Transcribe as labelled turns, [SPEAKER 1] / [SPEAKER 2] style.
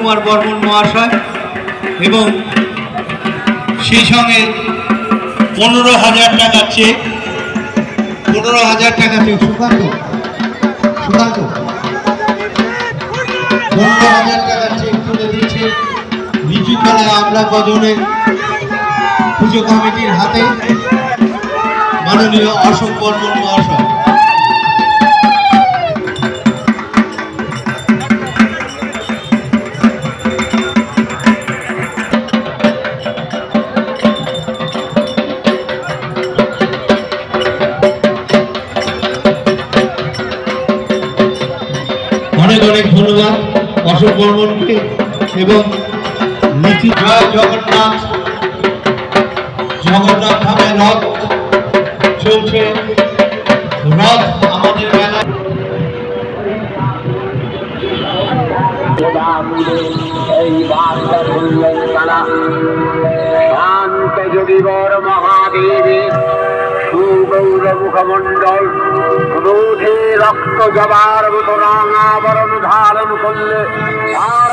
[SPEAKER 1] কুমার বর্মন মহাশয় এবং সেই সঙ্গে 15,000 টাকা চেক, 15,000 টাকা চেক সুকান্ত 15,000 টাকা চেক তুলে দিচ্ছে নিচুতলায় আমরা কজনের পুজো কমিটির হাতে মাননীয় অশোক বর্মন মহাশয়। অনেক অনেক ধন্যবাদ অশোক বর্মনকে এবং নীতি। জয় জগন্নাথ। জগন্নাথ ধামে রথ চলছে, রথ আমাদের মেলায়।
[SPEAKER 2] এই বার্তা শুনলেন তারা শান্ত যোগীবর মহাদেবী সুগৌর মুখমণ্ডল ক্রোধে রক্ত জবার মতো রাঙাবরণ ধারণ করলে আর